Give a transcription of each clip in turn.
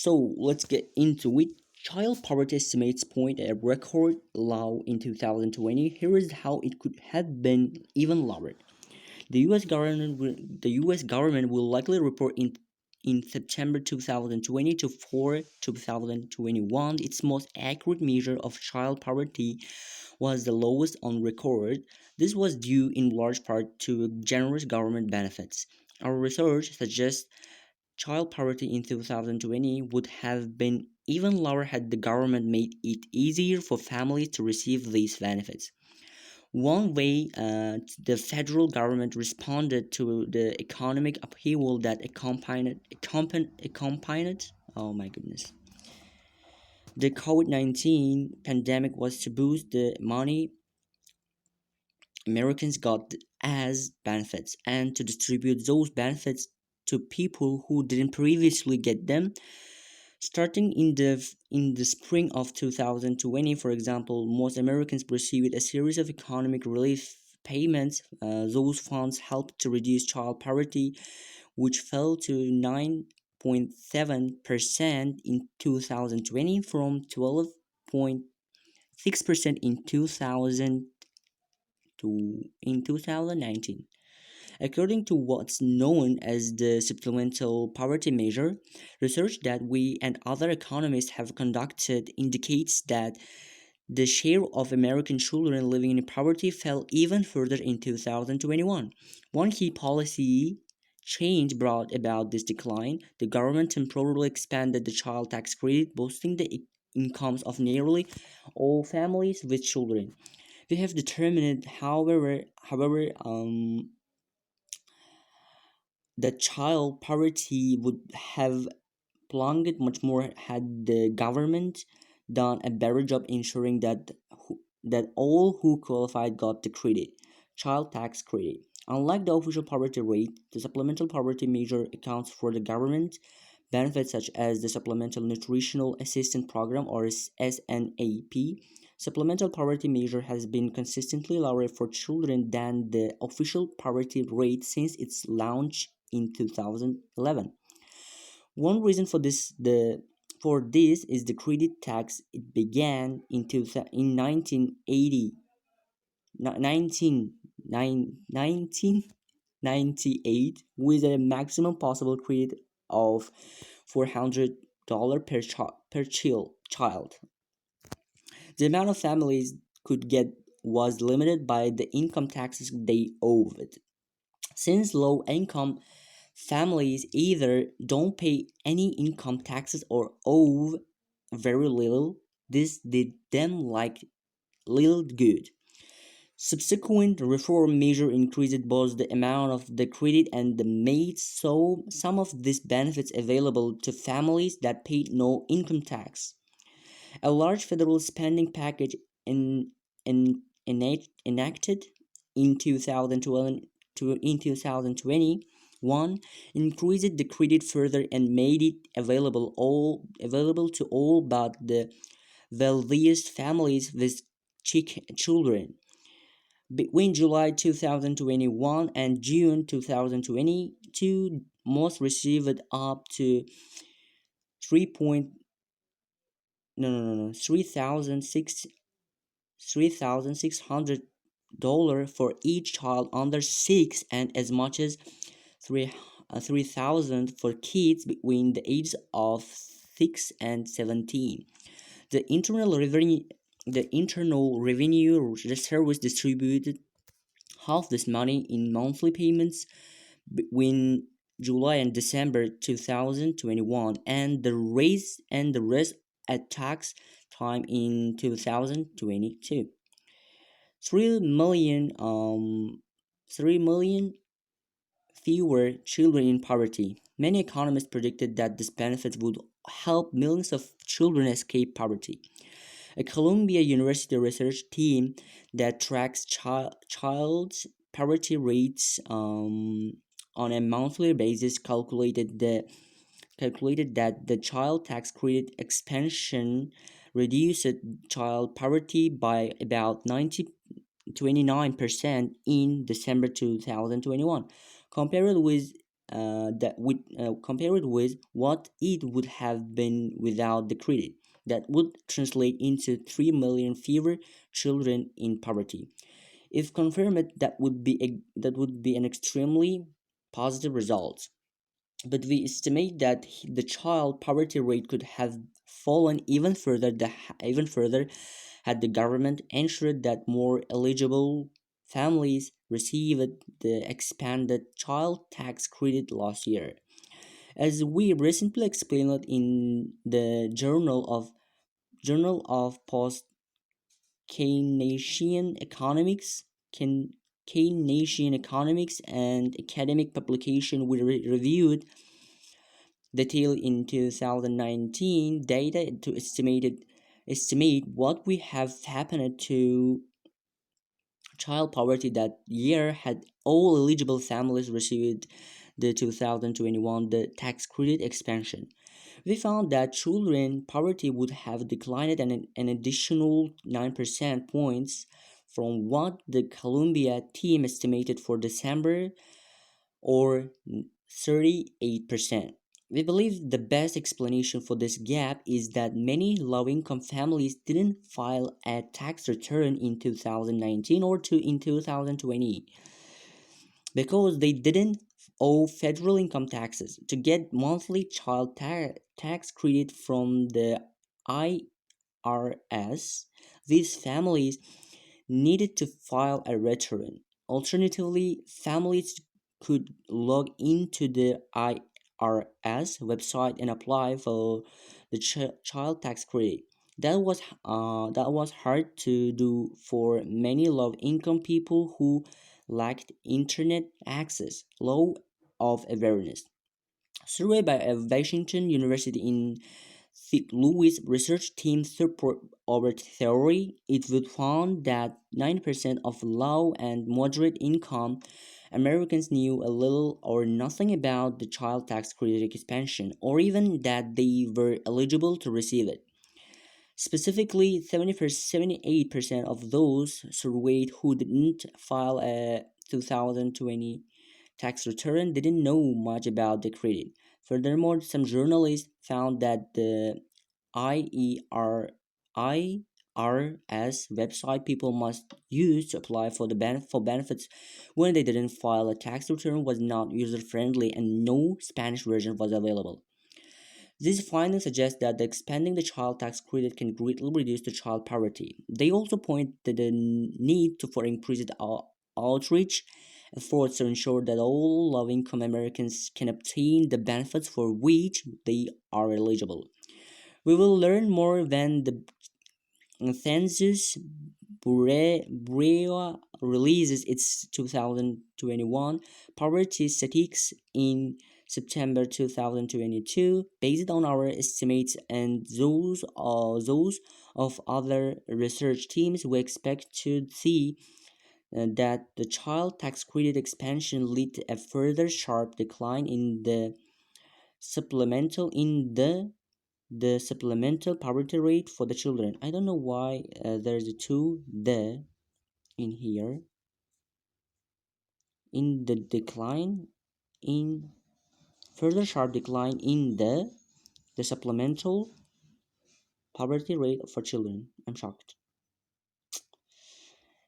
So let's get into it. Child poverty estimates point at a record low in 2020. Here is how it could have been even lower. The US government will likely report in September 2020 to for 2021 its most accurate measure of child poverty was the lowest on record. This was due in large part to generous government benefits. Our research suggests child poverty in 2020 would have been even lower had the government made it easier for families to receive these benefits. One way the federal government responded to the economic upheaval that accompanied oh my goodness the COVID-19 pandemic was to boost the money Americans got as benefits and to distribute those benefits to people who didn't previously get them. Starting in the spring of 2020, for example, most Americans received a series of economic relief payments. Those funds helped to reduce child poverty, which fell to 9.7% in 2020 from 12.6% in 2019. According to what's known as the Supplemental Poverty Measure, research that we and other economists have conducted indicates that the share of American children living in poverty fell even further in 2021. One key policy change brought about this decline. The government temporarily expanded the child tax credit, boosting the incomes of nearly all families with children. We have determined, however, that child poverty would have plunged much more had the government done a better job ensuring that all who qualified got the credit, child tax credit. Unlike the official poverty rate, the supplemental poverty measure accounts for the government benefits such as the Supplemental Nutritional Assistance Program or SNAP. Supplemental poverty measure has been consistently lower for children than the official poverty rate since its launch in 2011. One reason for this is the credit tax. It began in 1980, 1998 with a maximum possible credit of $400 per child. The amount of families could get was limited by the income taxes they owed. Since low income families either don't pay any income taxes or owe very little, this did them like little good. Subsequent reform measure increased both the amount of the credit and the made so some of these benefits available to families that paid no income tax. A large federal spending package enacted in 2021 increased the credit further and made it available to all but the wealthiest families with children. Between July 2021 and June 2022, most received up to 3 point no no no no 3,600 for each child under 6 and as much as 3 3,000 for kids between the ages of 6 and 17. The Internal Revenue Service distributed half this money in monthly payments between July and December 2021 and the rest at tax time in 2022. 3 million 3 million fewer children in poverty. Many economists predicted that this benefit would help millions of children escape poverty. A Columbia University research team that tracks child's poverty rates on a monthly basis calculated that the child tax credit expansion reduced child poverty by about 29% in December 2021, compared with compare it with what it would have been without the credit. That would translate into 3 million fewer children in poverty. If confirmed, that would be an extremely positive result. But we estimate that the child poverty rate could have fallen even further had the government ensured that more eligible families received the expanded child tax credit last year. As we recently explained in the Journal of Post Keynesian Economics, Keynesian Economics and academic publication, we reviewed detail in 2019 data to estimate what we have happened to child poverty that year had all eligible families received the 2021 the tax credit expansion. We found that children poverty would have declined an additional 9% points from what the Columbia team estimated for December, or 38%. We believe the best explanation for this gap is that many low-income families didn't file a tax return in 2019 or in 2020 because they didn't owe federal income taxes. To get monthly child tax credit from the IRS, these families needed to file a return. Alternatively, families could log into the IRS website and apply for the child tax credit. That was hard to do for many low-income people who lacked internet access. Low of awareness. Survey by a Washington University in St. Louis research team support our theory. It would found that 90% of low and moderate income Americans knew a little or nothing about the child tax credit expansion, or even that they were eligible to receive it. Specifically, 78% of those surveyed who didn't file a 2020 tax return didn't know much about the credit. Furthermore, some journalists found that the IRS website people must use to apply for for benefits when they didn't file a tax return was not user friendly and no Spanish version was available. These findings suggest that expanding the child tax credit can greatly reduce the child poverty. They also point to the need for increased outreach efforts to ensure that all low-income Americans can obtain the benefits for which they are eligible. We will learn more when the Census Bureau releases its 2021 poverty statistics in September 2022. Based on our estimates and those of other research teams, we expect to see that the child tax credit expansion lead to a further sharp decline in supplemental in the supplemental poverty rate for the children. I don't know why there's a two the in here in the decline in further sharp decline in the supplemental poverty rate for children. I'm shocked.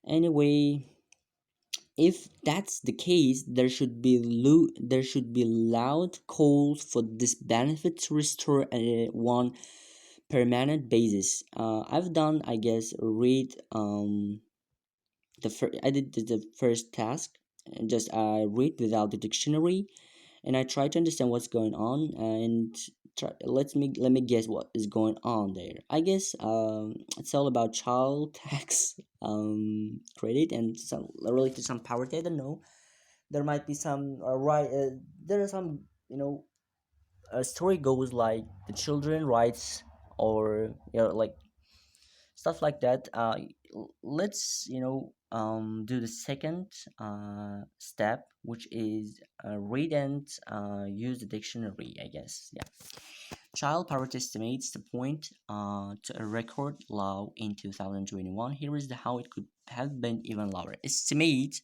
Anyway, if that's the case, there should be loud calls for this benefit to restore one permanent basis. I've done, I guess, read I did the first task, and just I read without the dictionary, and I try to understand what's going on, and let me guess what is going on there. I guess it's all about child tax credit and some related to some poverty. I don't know. There might be some right. There are some, a story goes like the children rights, or like stuff like that. Let's do the second step, which is read and use the dictionary, I guess. Yeah. Child poverty estimates the point to a record low in 2021. Here is how it could have been even lower. Estimate,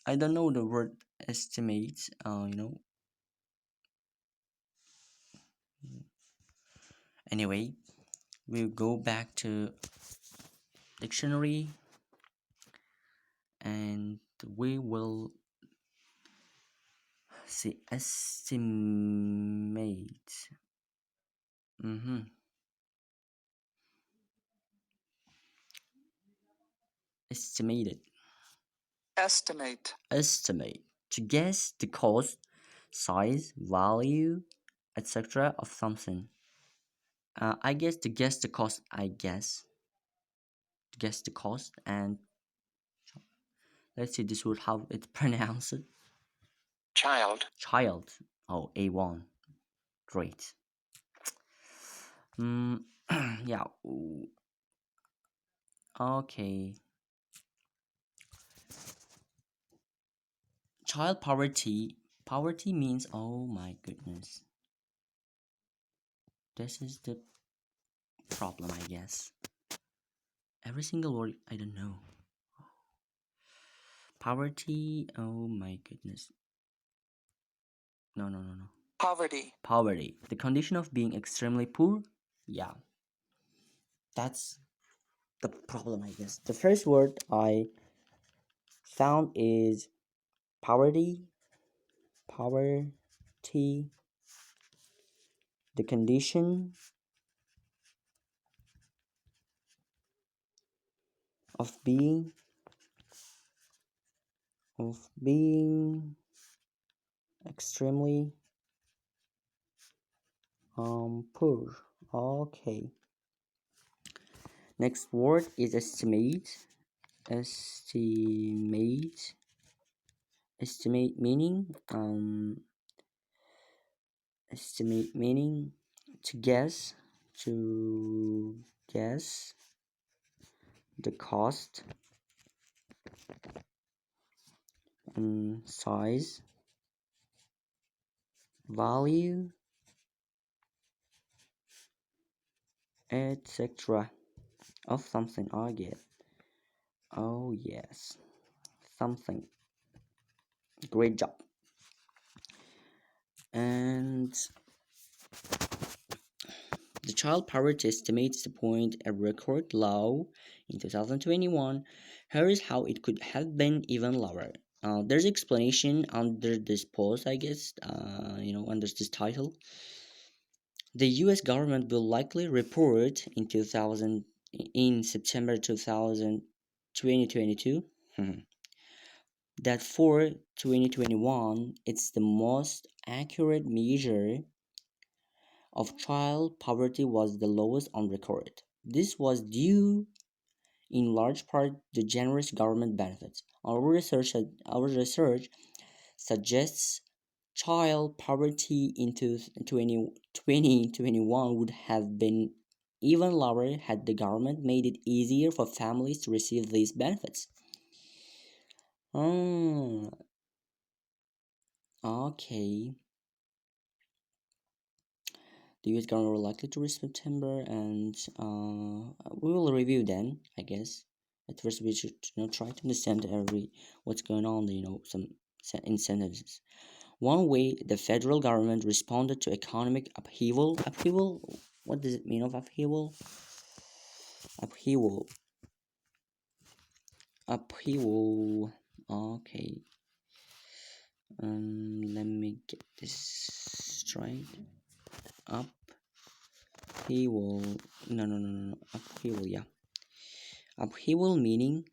I don't know the word estimate, anyway, we'll go back to dictionary and we will see estimate. Mm-hmm. Estimated. Estimate. To guess the cost, size, value, etc. of something. I guess to guess the cost, I guess. To guess the cost, and let's see this word how it's pronounced. Child. Oh, A1. Great. Mm, yeah. Okay. Child poverty. Poverty means, oh my goodness. This is the problem, I guess. Every single word, I don't know. Poverty, oh my goodness. No, no, no, no. Poverty. The condition of being extremely poor? Yeah. That's the problem, I guess. The first word I found is poverty. Poverty. The condition of being extremely poor. Okay. Next word is estimate. Estimate. Estimate meaning estimate meaning to guess the cost and size, value, etc. of something. I get. Oh yes, something. Great job. And the child poverty estimates to point a record low in 2021. Here is how it could have been even lower. There's explanation under this post, I guess. Under this title. The U.S. government will likely report in September 2022 that for 2021 it's the most accurate measure of child poverty was the lowest on record. This was due in large part to generous government benefits. Our research suggests child poverty into 2021 would have been even lower had the government made it easier for families to receive these benefits. Oh, okay. The US government will likely to reach September, and we will review then, I guess. At first, we should try to understand what's going on. Some incentives. One way the federal government responded to economic upheaval. Upheaval. What does it mean of upheaval? Upheaval. Upheaval. Okay. Let me get this straight. Upheaval. No, no, no, no, no. Upheaval. Yeah. Upheaval meaning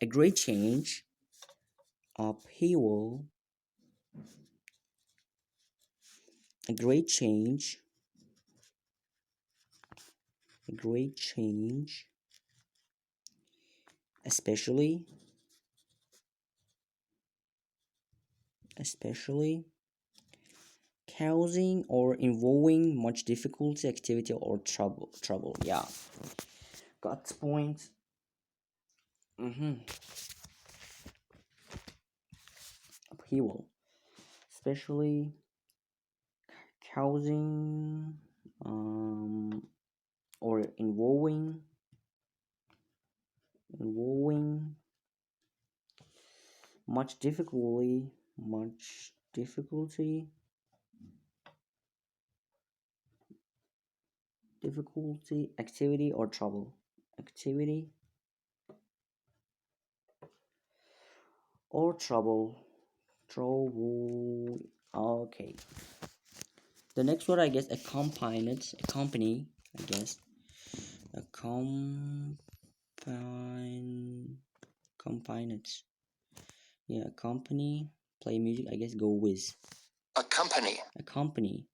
a great change. Upheaval. A great change. A great change. Especially causing or involving much difficulty, activity, or trouble. Yeah, got the point. Upheaval, especially causing or involving much difficulty, much difficulty, difficulty, activity or trouble, activity or trouble, trouble. Okay. The next word, I guess, accompanied, accompany, I guess, accompany, accompanied. Yeah, accompany, play music, I guess, go with. Accompany. Accompany.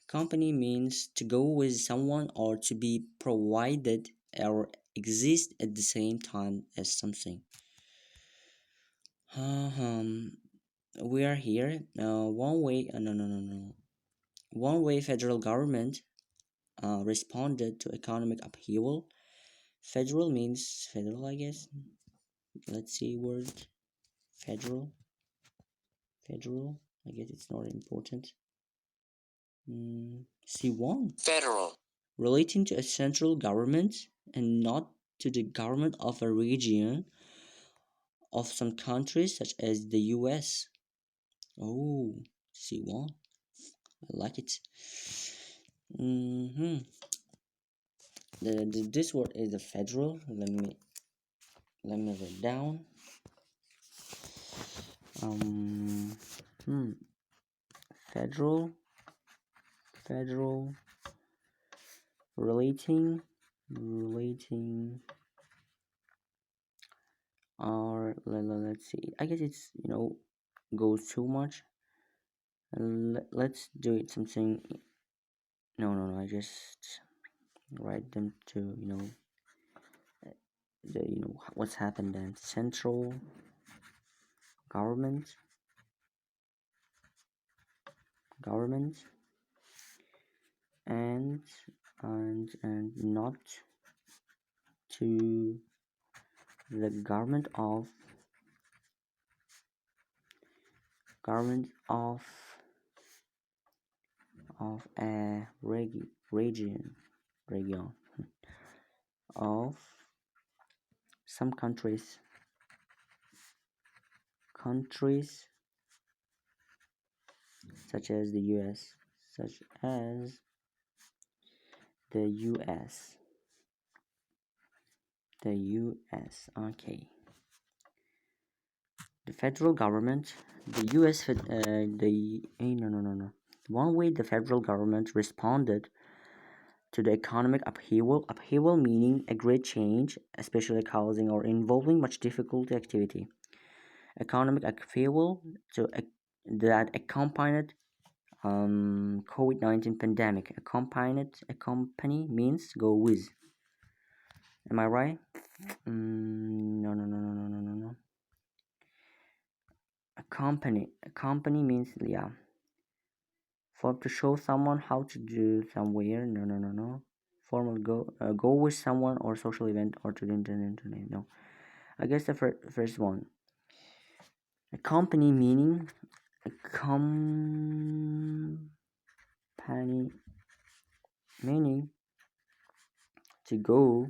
Accompany means to go with someone or to be provided or exist at the same time as something. Um, we are here. One way. No. One way federal government responded to economic upheaval. Federal means federal, I guess. Let's see word federal. Federal. I guess it's not important. C1. Federal. Relating to a central government and not to the government of a region of some countries such as the US. Oh, C1. I like it. Mm-hmm. This word is the federal. Let me write down. Hmm. Federal, federal, relating, or let's see. I guess it's goes too much. Let's do it something. No. I just write them to the what's happened then. Central government, government, and not to the government of a region of some countries such as the US, such as the US, the US. Okay. The federal government, the US, no. One way the federal government responded to the economic upheaval meaning a great change, especially causing or involving much difficulty activity. Economic upheaval that accompanied COVID-19 pandemic. Accompany means go with. Am I right? No. Accompany means, yeah, for to show someone how to do somewhere. No. Formal go with someone or social event or to the internet. No, I guess the first one. Accompany meaning company meaning to go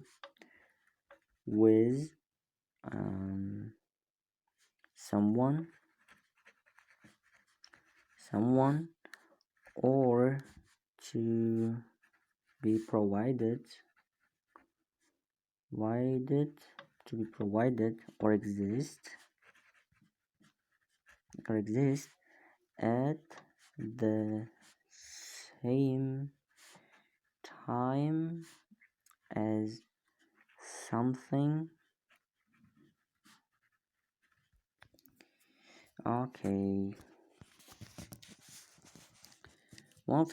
with someone or to be provided or exist at the same time as something. Okay. One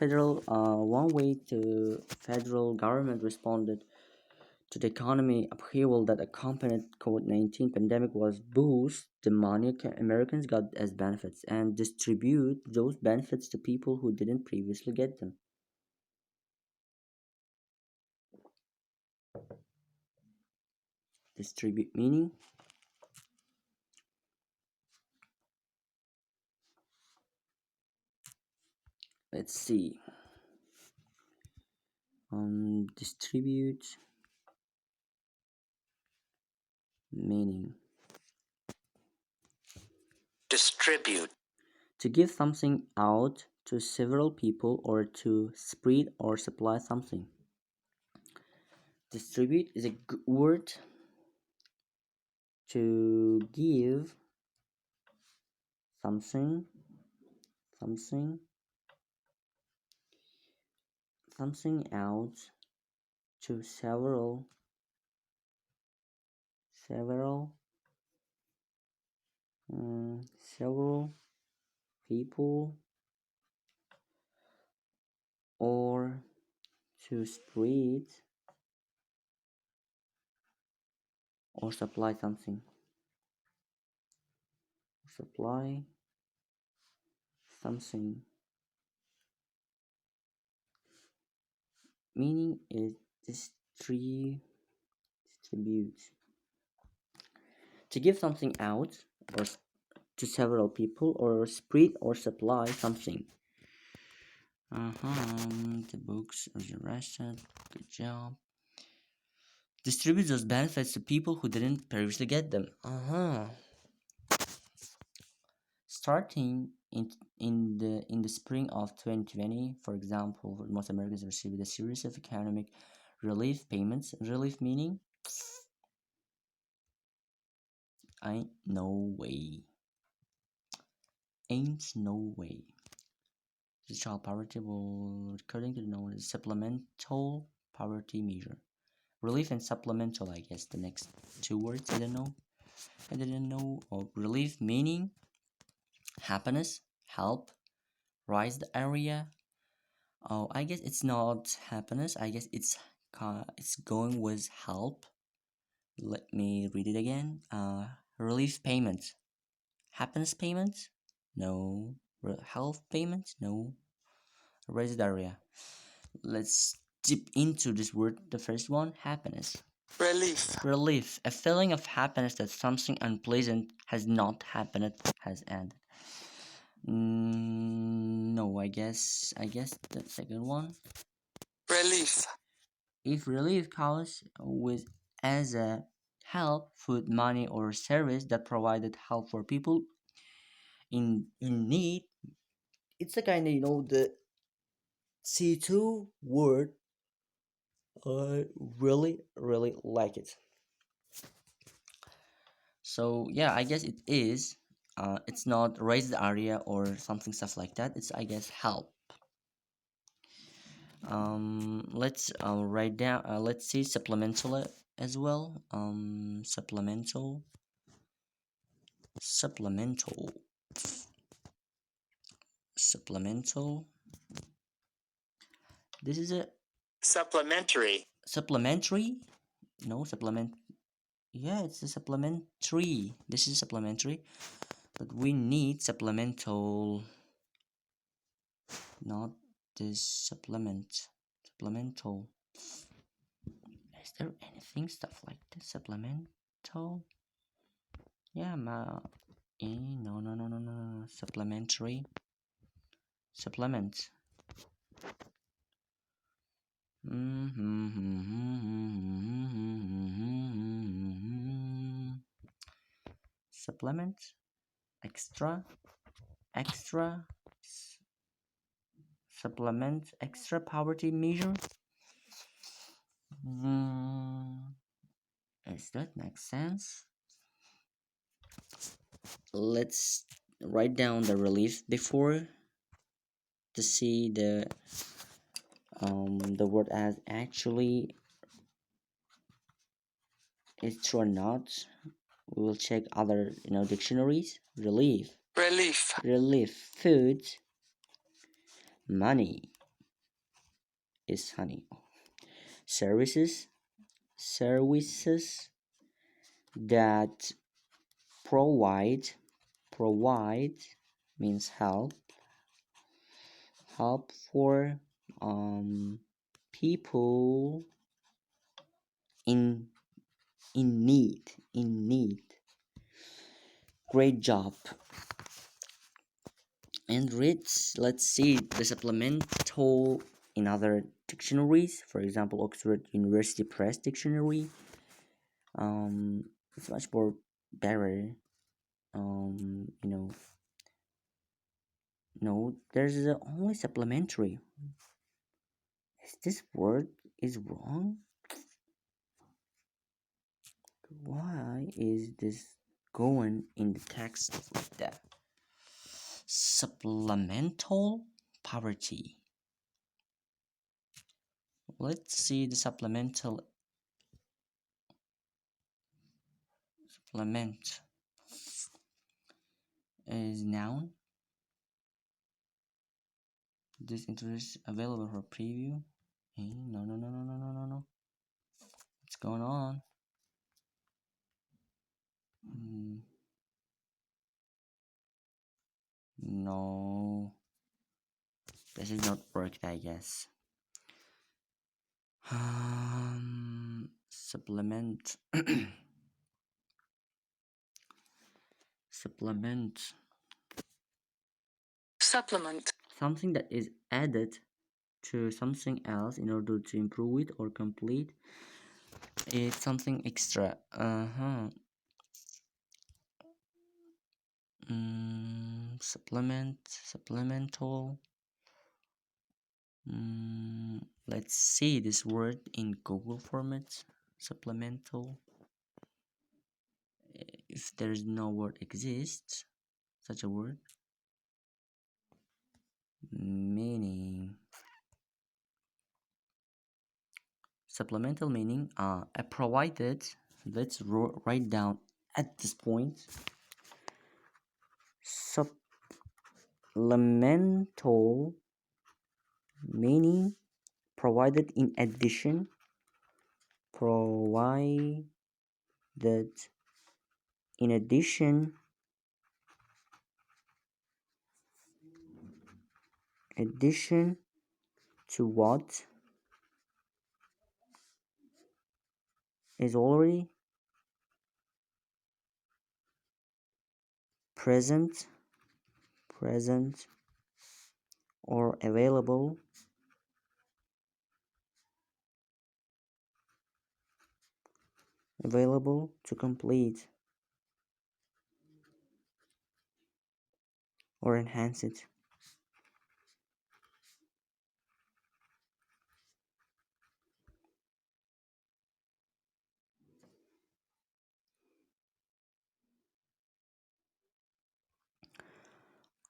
way the federal government responded to the economy upheaval that accompanied COVID-19 pandemic was boost the money Americans got as benefits and distribute those benefits to people who didn't previously get them. Distribute meaning let's see. Distribute meaning Distribute. To give something out to several people or to spread or supply something. Distribute is a word to give something something something out to several several people or to spread or supply something. Supply something. Meaning is distribute. To give something out or to several people or spread or supply something. The books are arrested. Good job. Distribute those benefits to people who didn't previously get them. Starting in the spring of 2020, for example, most Americans received a series of economic relief payments. Relief meaning, ain't no way. The child poverty will, according to the known as supplemental poverty measure. Relief and supplemental, I guess the next two words I didn't know. Relief meaning happiness, help, rise the area. I guess it's not happiness. I guess it's going with help. Let me read it again. Relief payments, happiness payments, no. Health payments, no. Rise the area. Let's dip into this word. The first one, happiness. Relief, a feeling of happiness that something unpleasant has not happened, has ended. No, I guess the second one. Relief. If relief comes with as a help, food, money, or service that provided help for people in need, it's a kind of the C2 word. I really like it. So yeah, I guess it is. It's not raise the area or something stuff like that. It's, I guess, help. Let's write down. Let's see supplemental as well. Supplemental. This is a Supplementary. supplementary. No, supplement. Yeah, it's a supplementary. This is supplementary, but we need supplemental, not this supplemental. Is there anything stuff like this? Supplemental? Yeah, no. Supplementary. Supplement. Supplement. Extra. Supplement. Extra poverty measure. Does that make sense? Let's write down the relief before to see the word as actually is true or not. We will check other dictionaries. Relief, food, money is honey, services that provide means help for people in need. Great job. And let's see the supplemental in other dictionaries. For example, Oxford University Press Dictionary. It's much more better. you know, no, there's only supplementary. Is this word is wrong? Why is this going in the text like that? Supplemental poverty. Let's see the supplement is noun. This interest available for preview. Hey, no. What's going on? Hmm, no, this is not worked, I guess. Supplement. Supplement. Supplement. Something that is added to something else in order to improve it or complete. It's something extra. Supplemental. Let's see this word in Google format. Supplemental. If there is no word exists, such a word. Meaning. Supplemental meaning. A provided. Let's write down at this point. Supplemental meaning provided in addition, provided in addition to what is already present or available to complete or enhance it.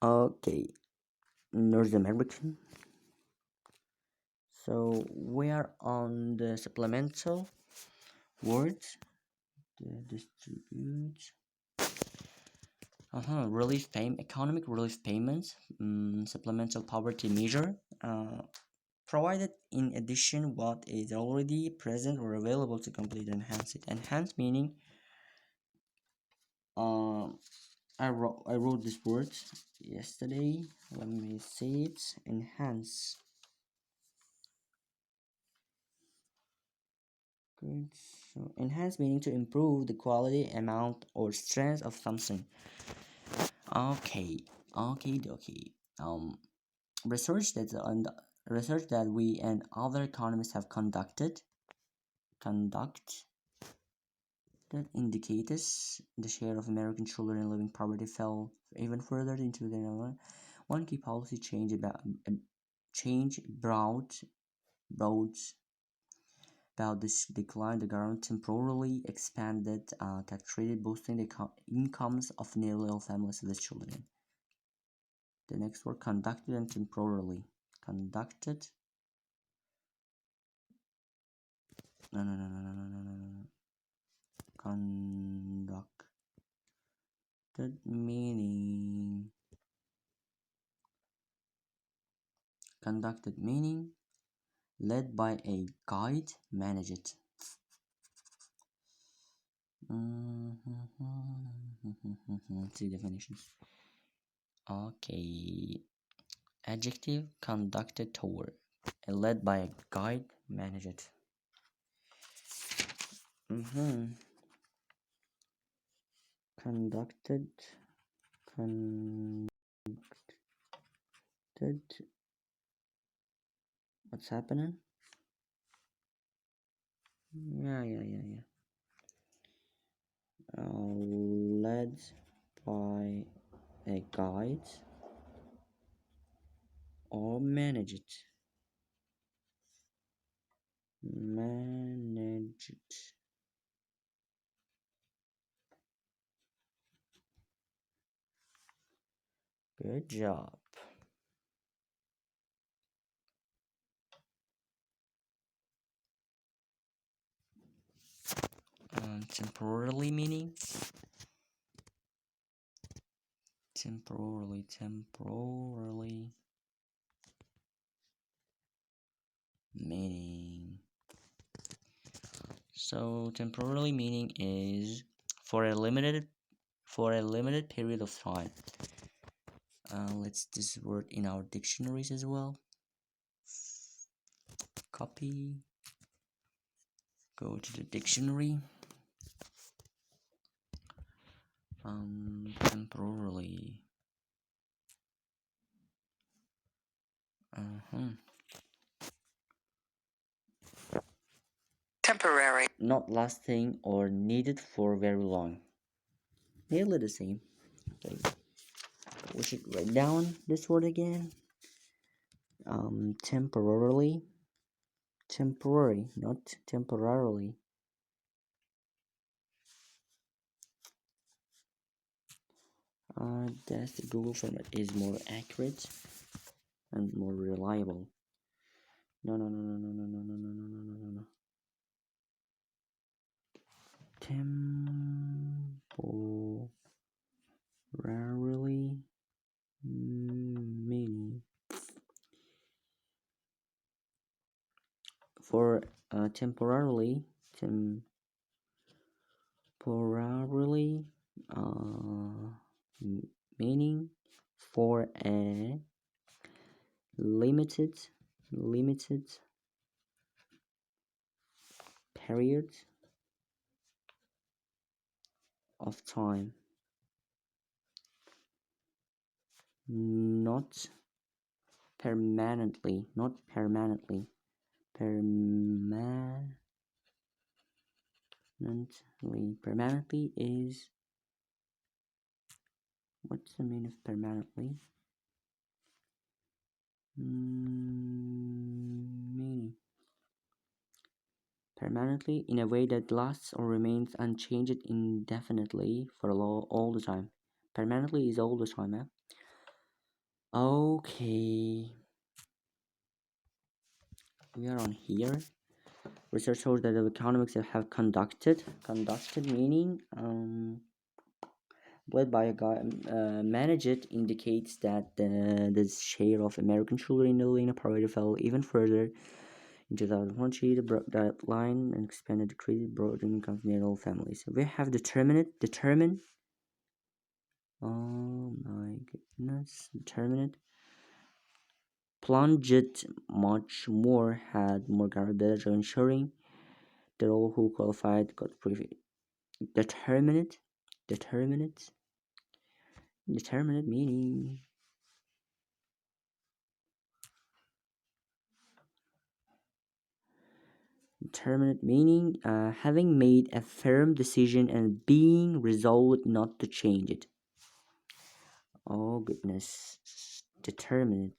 Okay, North American. So we are on the supplemental words. The distribute. Economic relief payments, supplemental poverty measure, provided in addition what is already present or available to complete enhance it. Enhance meaning, I wrote this word yesterday. Let me see it. Enhance. Good. So enhance meaning to improve the quality, amount, or strength of something. Okay. Research that we and other economists have conducted that indicates the share of American children living in poverty fell even further into the one key policy change brought about this decline. The government temporarily expanded tax credit, boosting the incomes of nearly all families with children. The next word, conducted and temporarily. Conducted. No. Conducted meaning. Conducted meaning. Led by a guide, manage it. See definitions. Okay. Adjective, conducted toward. Led by a guide, manage it. Conducted. What's happening? Yeah. Led by a guide or manage it. Manage it. Good job. Temporarily meaning temporarily meaning. So temporarily meaning is for a limited period of time. Let's this word in our dictionaries as well. Copy, go to the dictionary. Temporarily. Temporary. Not lasting or needed for very long. Nearly the same. Okay. We should write down this word again. Temporarily. Temporary, not temporarily. That's the Google format is more accurate and more reliable. No. Temporarily meaning for temporarily meaning for a limited period of time, not permanently permanently is, what's the meaning of permanently? Meaning permanently in a way that lasts or remains unchanged indefinitely for all the time. Permanently is all the time, eh? Okay, we are on here. Research shows that the economics have conducted meaning led by a guy manage it indicates that the share of American children in the Lena parity fell even further. In 2020, they broke that line and expanded the credit broadening income near all families. We have determine. Oh my goodness, determinate. Plunged much more, had more garbage ensuring that all who qualified got privy. Determinate meaning. Determinate meaning having made a firm decision and being resolved not to change it. Oh goodness. Determinate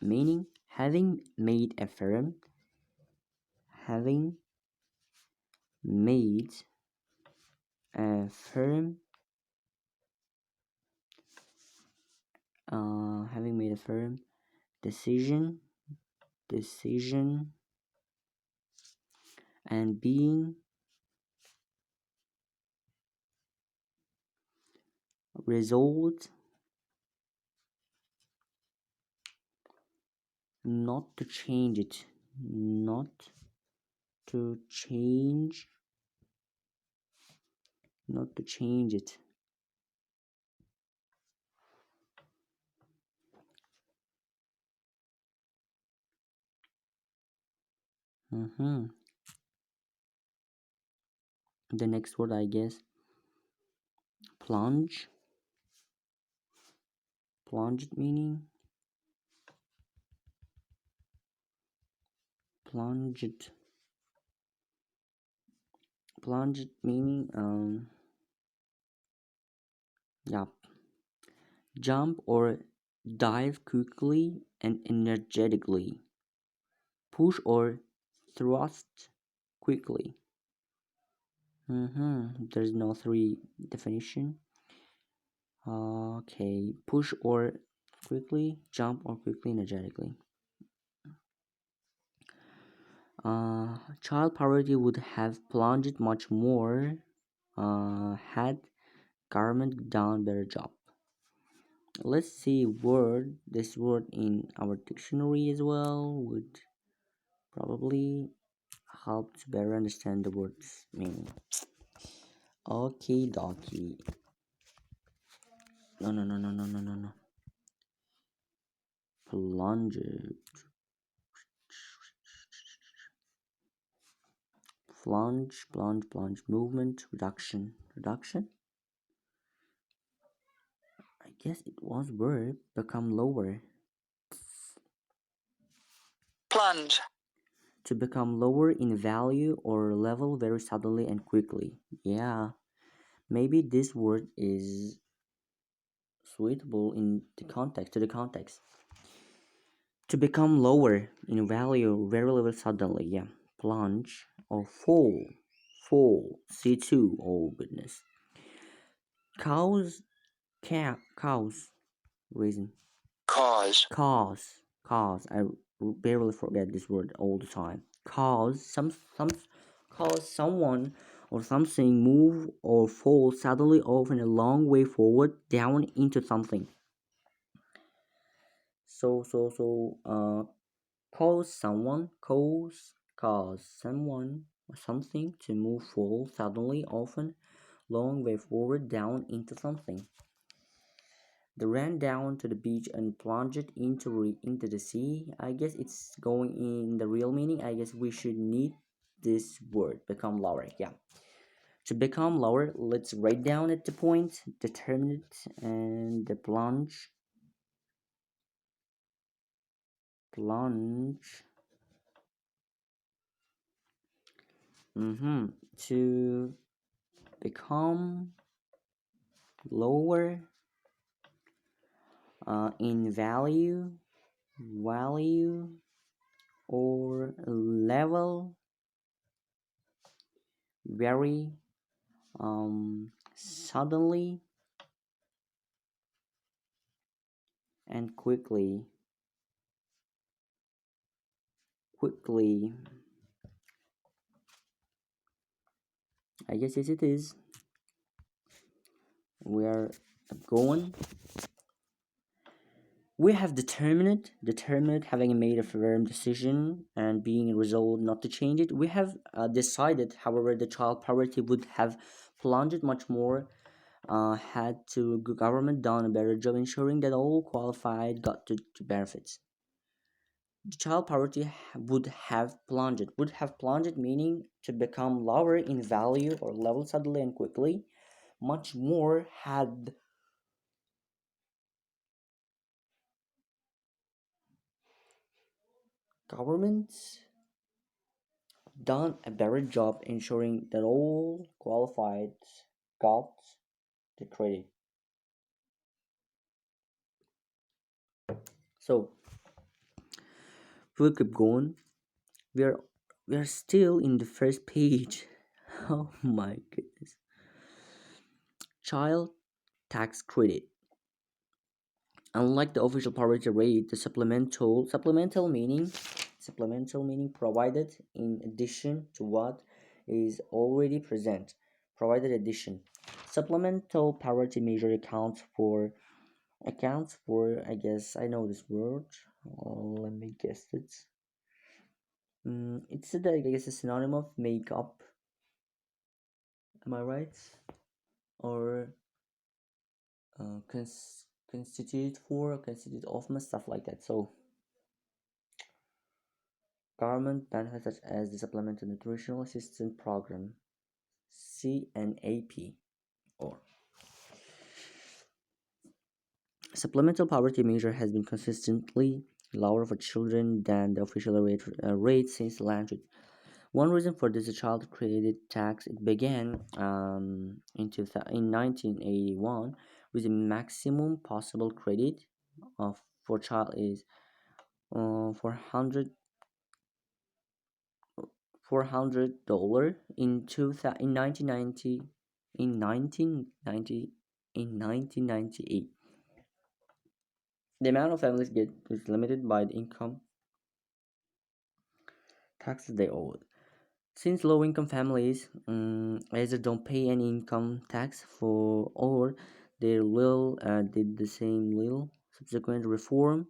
meaning having made a firm having made a firm decision and being resolved not to change it. Not to change it. The next word, I guess, plunged meaning plunged plunge meaning yeah, jump or dive quickly and energetically, push or thrust quickly. There's no three definition. Okay, push or quickly, jump or quickly, energetically. Child poverty would have plunged much more had government done better job. Let's see this word in our dictionary as well would probably help to better understand the word's meaning. Okay, dokie. No. Plunge. Plunge. Movement, reduction. Reduction? I guess it was verb. Become lower. Plunge. To become lower in value or level very suddenly and quickly. Yeah. Maybe this word is suitable in the context to the context. To become lower in value very suddenly. Yeah. Plunge or fall. C2. Oh goodness. Cows. Cows. Reason. Cause. Cause. I barely forget this word all the time. Cause someone or something move or fall suddenly often a long way forward down into something. Cause someone or something to move fall suddenly often long way forward down into something. They ran down to the beach and plunged into the sea. I guess it's going in the real meaning. I guess we should need this word become lower. Yeah. To become lower, let's write down at the point, determine it, and the plunge. Plunge. To become lower in value or level very suddenly and quickly I guess yes it is. We are going. We have determined having made a firm decision and being resolved not to change it. We have decided, however, the child poverty would have plunged much more had to government done a better job ensuring that all qualified got to benefits. The child poverty would have plunged meaning to become lower in value or level suddenly and quickly much more had governments done a better job ensuring that all qualified got the credit. So if we keep going, we are we are still in the first page. Oh my goodness. Child tax credit. Unlike the official poverty rate, the supplemental meaning provided in addition to what is already present. Provided addition. Supplemental poverty measure accounts for I guess I know this word. Let me guess it. It's I guess a synonym of make up. Am I right? Or constitute of stuff like that. So government benefits such as the Supplemental Nutritional Assistance Program, CNAP, or supplemental poverty measure has been consistently lower for children than the official rate since launched. One reason for this child credit tax it began in 1981 with a maximum possible credit of for child is 400 $400 in 1990 in 1990 in 1998. The amount of families get is limited by the income taxes they owe. Since low-income families either don't pay any income tax for or they will did the same little subsequent reform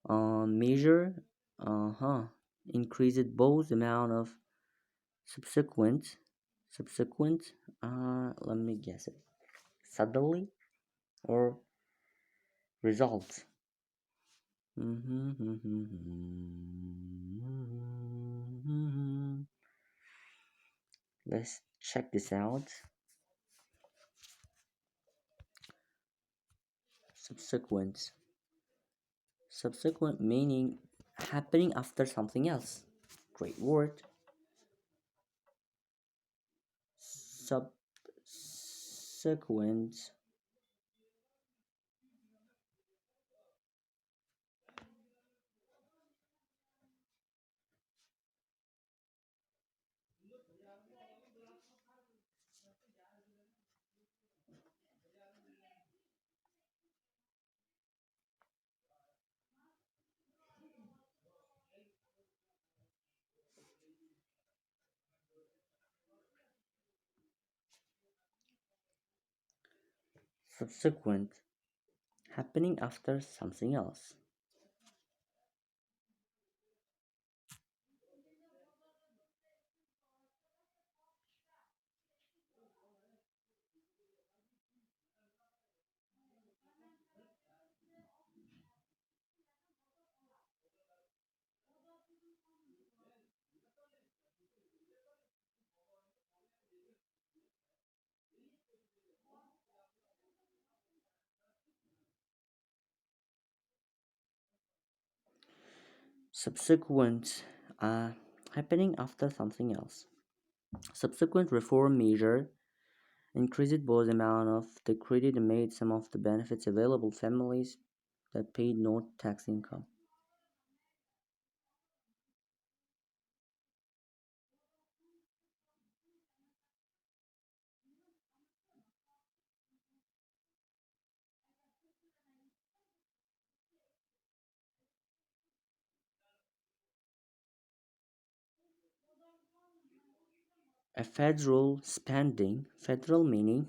measure uh-huh increased both the amount of subsequent subsequent let me guess it suddenly or results. Let's check this out. Subsequent. Subsequent meaning happening after something else. Great word. Subsequent. Subsequent. Happening after something else. Subsequent. Happening after something else. Subsequent reform measure increased both the amount of the credit and made some of the benefits available families that paid no tax income. A federal spending, federal meaning,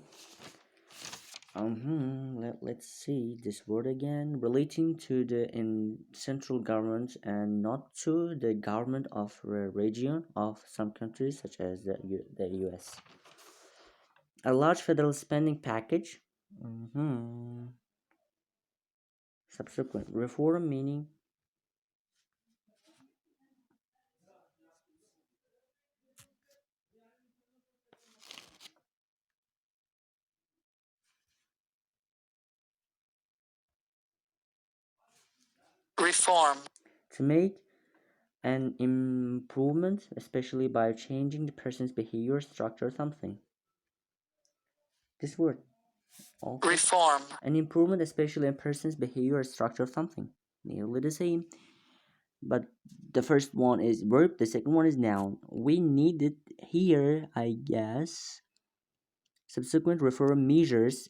let's see this word again, relating to the in central government and not to the government of a region of some countries such as the US. A large federal spending package. Subsequent reform meaning Reform. to make an improvement, especially by changing the person's behavior, structure, something. This word also Reform. an improvement, especially in person's behavior, structure, something. Nearly the same, but the first one is verb, the second one is noun. We need it here, I guess. Subsequent reform measures.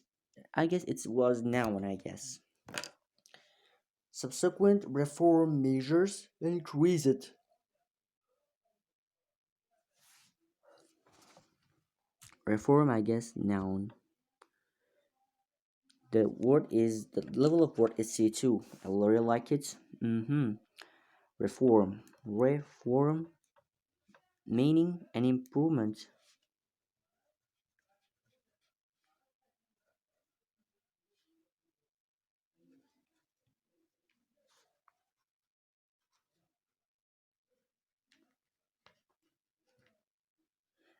I guess it was noun. I guess. Subsequent reform measures increase it. Reform, I guess, noun. The word is the level of word is C2. I really like it. Reform. Reform meaning an improvement.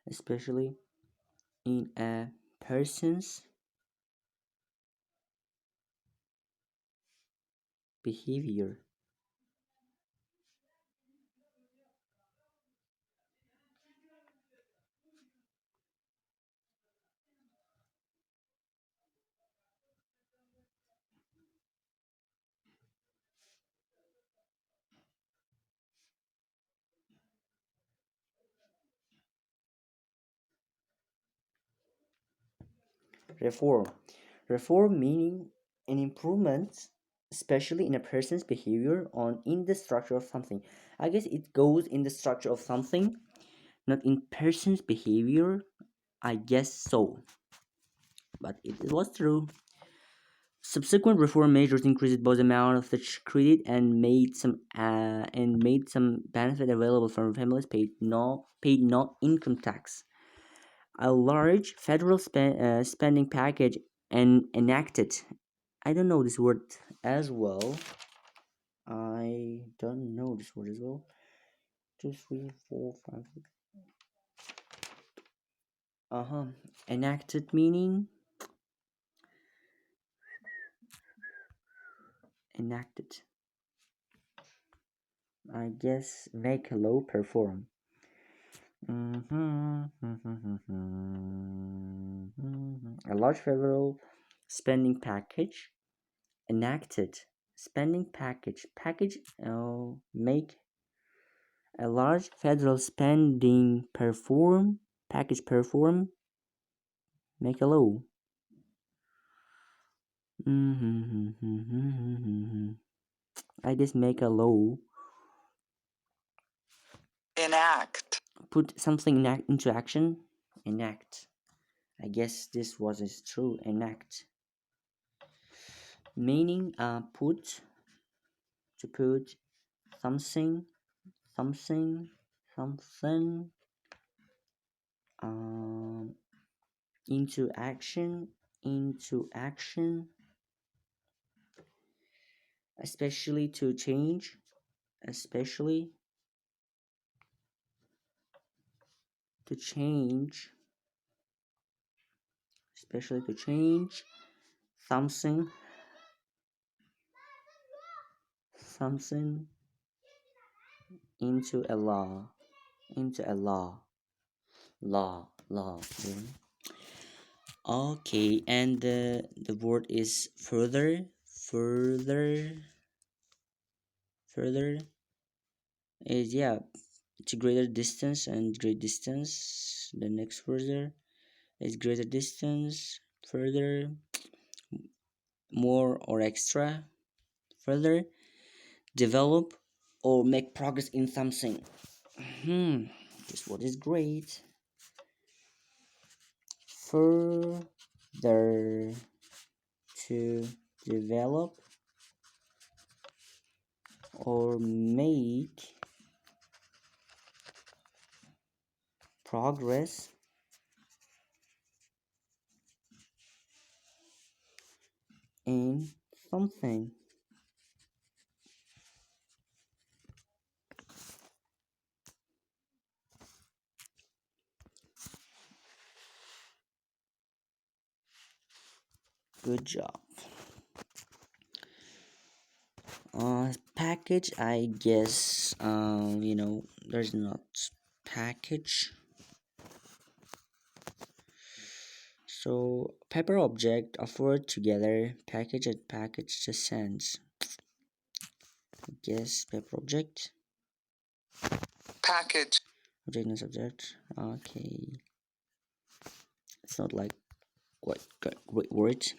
Especially in a person's behavior. Reform. Reform meaning an improvement, especially in a person's behavior on in the structure of something. I guess it goes in the structure of something, not in person's behavior. I guess so, but it was true. Subsequent reform measures increased both the amount of such credit and made some benefit available for families paid no income tax. A large federal spending package and enacted. I don't know this word as well. I don't know this word as well. 2, 3, 4, 5, 6. Enacted meaning enacted. I guess make a law perform. A large federal spending package enacted. Spending package make a large federal spending perform make a law. I guess make a law. Enact. Put something into action. Enact. I guess this was true. Enact. Meaning put something something um into action especially to change especially to change something into a law law. Yeah. Okay, and the word is further is, yeah, to greater distance and great distance. The next further is greater distance, further, more or extra, further, develop or make progress in something. This word is great. Further, to develop or make progress in something. Good job. Package, I guess, there's not package. So paper object offered together, package and package just sends. I guess paper object. Package. Object and subject. Okay. It's not like quite great words.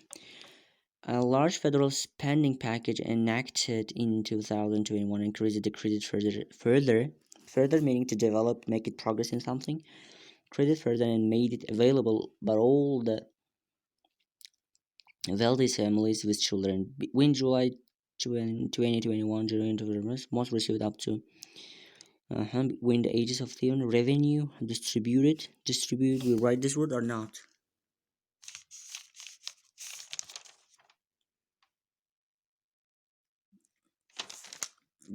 A large federal spending package enacted in 2021 increased the credit further meaning to develop, make it progress in something, credit further, and made it available but all the wealthy families with children. Between July 2021 most received up to between the ages of 10 revenue distribute. We write this word or not?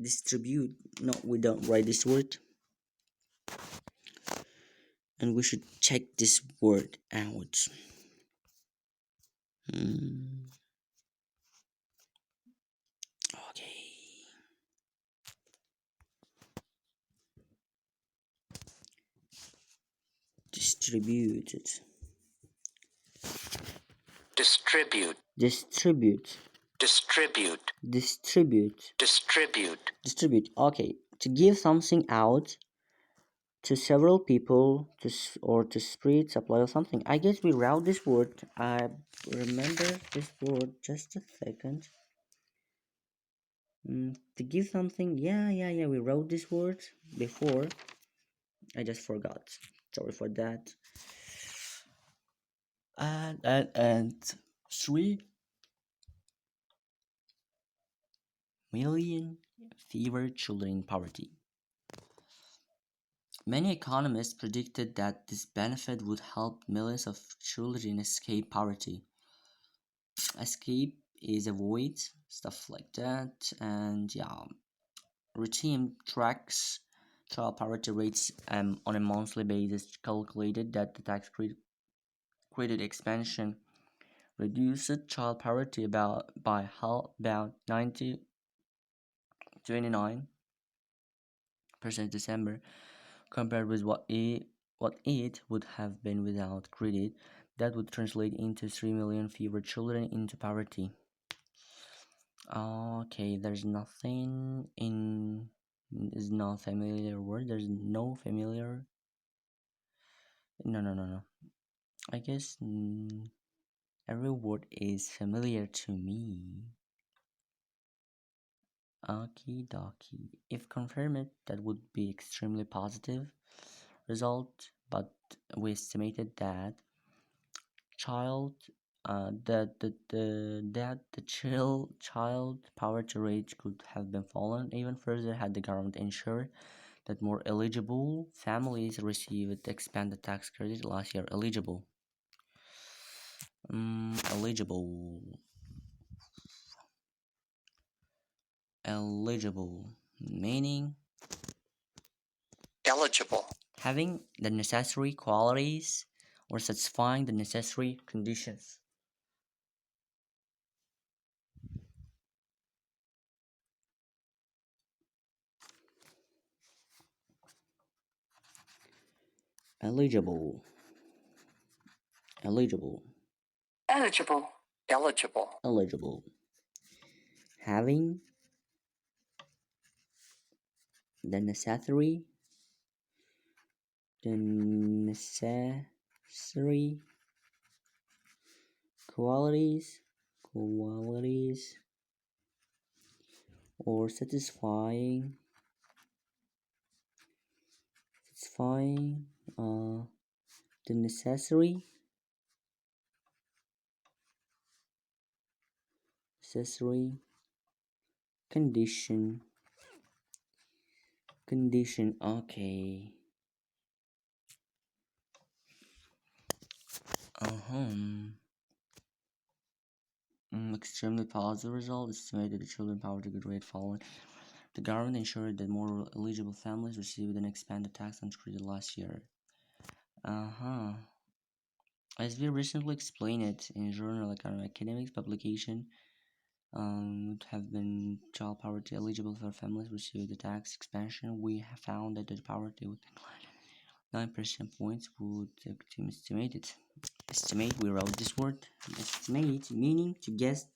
Distribute. No, we don't write this word. And we should check this word out. Okay. Distributed. Distribute. Distribute. Distribute. Distribute. Distribute. Distribute. Okay. To give something out to several people or to spread supply or something. I guess we route this word. I remember this word. Just a second. To give something. Yeah. We wrote this word before. I just forgot. Sorry for that. And 3 million fewer children in poverty. Many economists predicted that this benefit would help millions of children escape poverty. Escape is avoid, stuff like that, and yeah, routine tracks child poverty rates on a monthly basis calculated that the tax credit expansion reduced child poverty about 29% December compared with what it would have been without credit. That would translate into 3 million fewer children into poverty. Okay, there's nothing in is not familiar word. There's no familiar. No. I guess every word is familiar to me. Okie dokie. If confirmed, that would be extremely positive result, but we estimated that child child poverty rate could have been fallen even further had the government ensured that more eligible families received expanded tax credit last year. Eligible eligible meaning Eligible. having the necessary qualities or satisfying the necessary conditions. Eligible eligible Eligible. Eligible. eligible having the necessary the necessary qualities or satisfying the necessary condition. Okay. uh-huh Extremely positive result estimated the children poverty good rate fallen. The government ensured that more eligible families received an expanded tax on credit last year. uh-huh as we recently explained it in journal academics publication, would have been child poverty eligible for families received the tax expansion. We have found that the poverty would decline 9% points. Would estimate it. Estimate. We wrote this word. Estimate meaning to guess.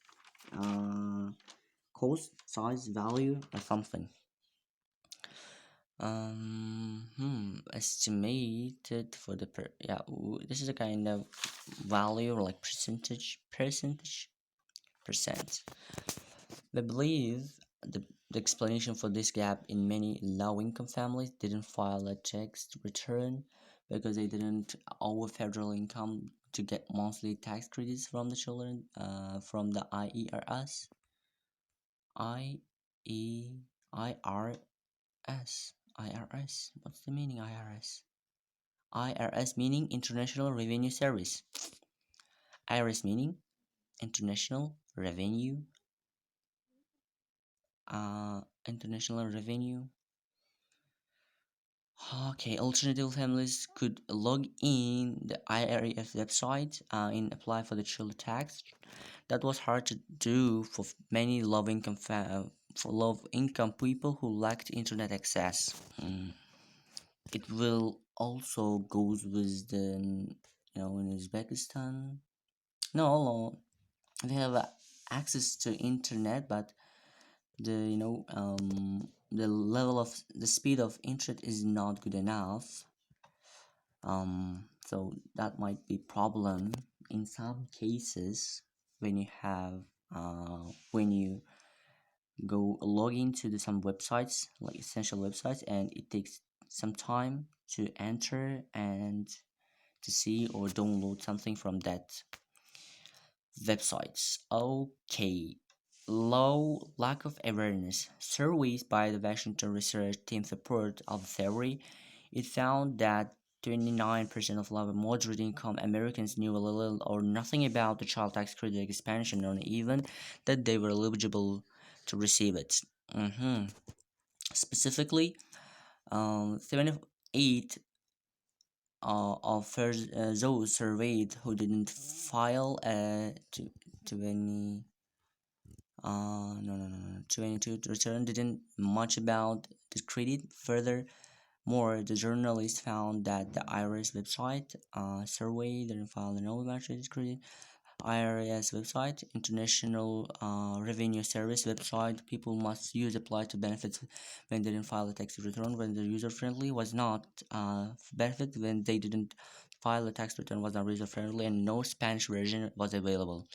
Cost, size, value, or something. Estimated for the this is a kind of value or like percent. We believe the explanation for this gap in many low-income families didn't file a tax return because they didn't owe federal income to get monthly tax credits from the children from the IERS. IRS. What's the meaning IRS? IRS meaning International Revenue Service. IRS meaning International Revenue International Revenue. Okay, alternative families could log in the IRS website and apply for the child tax. That was hard to do for many low-income people who lacked internet access. It will also goes with the in Uzbekistan. No, they have access to internet, but the the speed of internet is not good enough. So that might be problem in some cases when you have when you go log into some websites like essential websites, and it takes some time to enter and to see or download something from that websites. Okay. Low lack of awareness. Surveys by the Washington research team support of the theory. It found that 29% of low and moderate income Americans knew a little or nothing about the child tax credit expansion, or even that they were eligible to receive it. Specifically, 78 of those surveyed who didn't file a 20 no 22 return didn't much about the credit. Furthermore, the journalist found that the IRS website survey didn't file no about credit. IRS website, International Revenue Service website, people must use apply to benefits when they didn't file a tax return. When the user friendly was not benefit when they didn't file a tax return was not user friendly, and no Spanish version was available.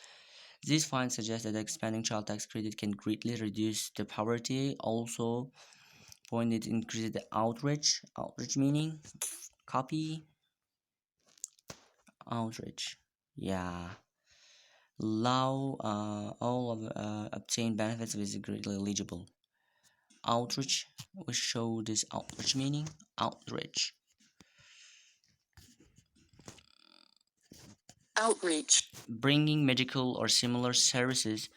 These finds suggest that expanding child tax credit can greatly reduce the poverty. Also, pointed increase the outreach. Outreach meaning copy outreach. Yeah. Allow all of obtained benefits is greatly eligible. Outreach. We show this outreach meaning outreach. Outreach. Bringing medical or similar services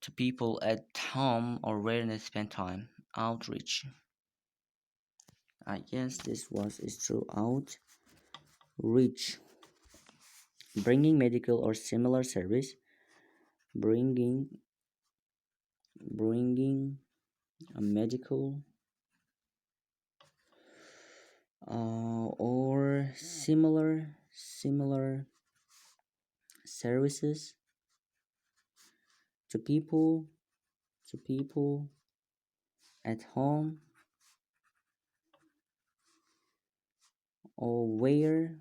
to people at home or where they spend time. Outreach. I guess this was is true. Outreach. Bringing medical or similar service. Bringing a medical or similar services to people at home or where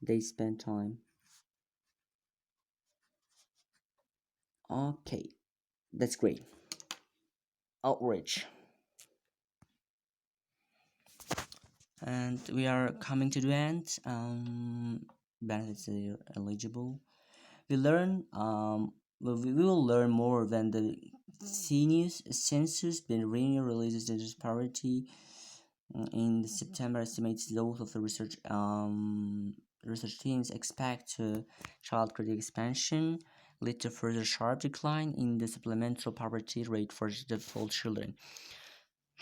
they spend time. Okay, that's great. Outreach. And we are coming to the end. Benefits are eligible. We learn we will learn more when the census Bureau releases the disparity in September. Estimates those of the research teams expect child credit expansion lead to further sharp decline in the supplemental poverty rate for default children.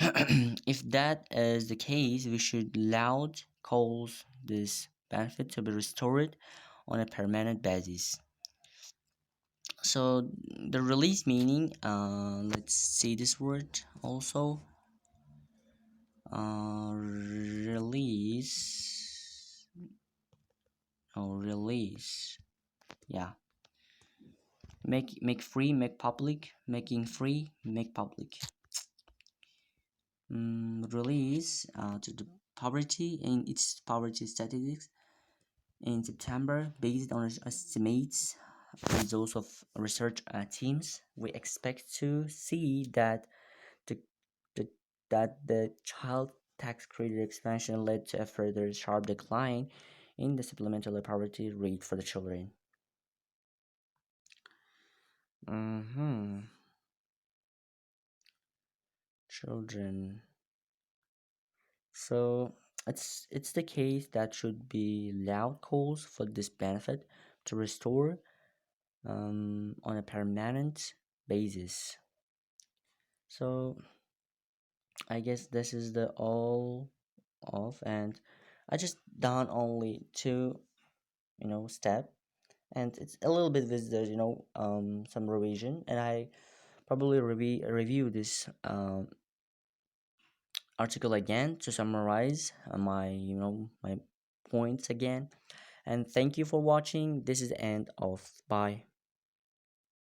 If that is the case, we should loud calls this benefit to be restored on a permanent basis. So the release meaning, let's see this word also. Release. Release. Yeah. Make free, make public, making free, make public. Release to the poverty in its poverty statistics in September, based on estimates results of research teams. We expect to see that the, the that the child tax credit expansion led to a further sharp decline in the supplemental poverty rate for the children. Children. So it's the case that should be loud calls for this benefit to restore on a permanent basis. So I guess this is the all of, and I just done only two step, and it's a little bit with the some revision, and I probably review this article again to summarize my my points again. And thank you for watching. This is the end of. Bye.